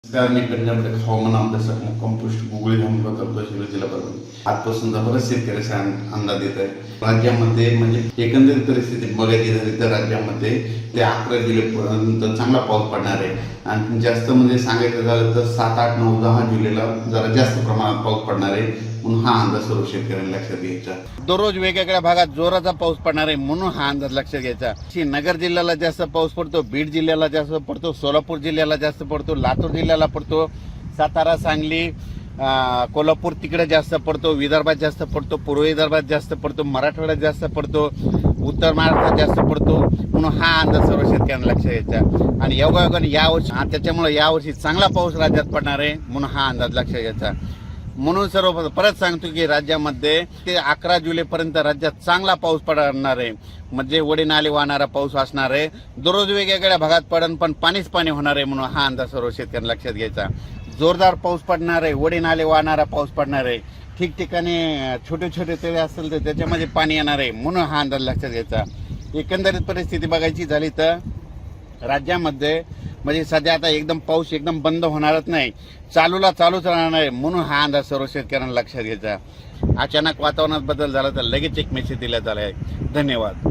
मी पंजाबकडे हवामान अभ्यासक मुक्काम पोस्ट गुगळी धामणगाव तालुका शिरूर जिल्हा परभणी. आजपासून बरेच शेतकऱ्याचे अंदाज येत आहे. राज्यामध्ये म्हणजे एकंदरीत परिस्थिती बघायची झाली तर राज्यामध्ये ते 11 जुलैपर्यंत चांगला पाऊस पडणार आहे आणि जास्त म्हणजे सांगायचं झालं तर 7, 8, 9, 10 जुलैला जरा जास्त प्रमाणात पाऊस पडणार आहे. म्हणून हा अंदाज सर्व शेतकऱ्यांनी लक्षात घ्यायचा. दररोज वेगवेगळ्या भागात जोराचा पाऊस पडणार आहे म्हणून हा अंदाज लक्षात घ्यायचा. नगर जिल्ह्याला जास्त पाऊस पडतो, बीड जिल्ह्याला जास्त पडतो, सोलापूर जिल्ह्याला जास्त पडतो, लातूर जिल्ह्याला पडतो, सातारा, सांगली, कोल्हापूर तिकडे जास्त पडतो, विदर्भात जास्त पडतो, पूर्व विदर्भात जास्त पडतो, मराठवाड्यात जास्त पडतो, उत्तर महाराष्ट्रात जास्त पडतो. म्हणून हा अंदाज सर्व शेतकऱ्यांना लक्षात घ्यायचा. आणि योगायोगाने यावर्षी त्याच्यामुळे यावर्षी चांगला पाऊस राज्यात पडणार आहे म्हणून हा अंदाज लक्षात घ्यायचा. म्हणून सर्व परत सांगतो की राज्यामध्ये ते 11 जुलैपर्यंत राज्यात चांगला पाऊस पडणार आहे. म्हणजे वडी नाले वाहणारा पाऊस असणार आहे. दररोज वेगवेगळ्या भागात पडन पण पाणीच पाणी होणार आहे म्हणून हा अंदाज सर्व शेतकऱ्यांना लक्षात घ्यायचा. जोरदार पाऊस पडणार आहे, वडी नाले वाहणारा पाऊस पडणार आहे. ठिकठिकाणी छोटे छोटे तळे असेल तर त्याच्यामध्ये पाणी येणार आहे म्हणून हा अंदाज लक्षात घ्यायचा. एकंदरीत परिस्थिती बघायची झाली तर राज्यामध्ये म्हणजे सध्या आता एकदम पाऊस एकदम बंद होणारच नाही, चालूच राहणार आहे म्हणून हा अंदाज सर्व शेतकऱ्यांना लक्षात घ्यायचा. अचानक वातावरणात बदल झाला तर लगेच एक मेसेज दिला झाला आहे. धन्यवाद.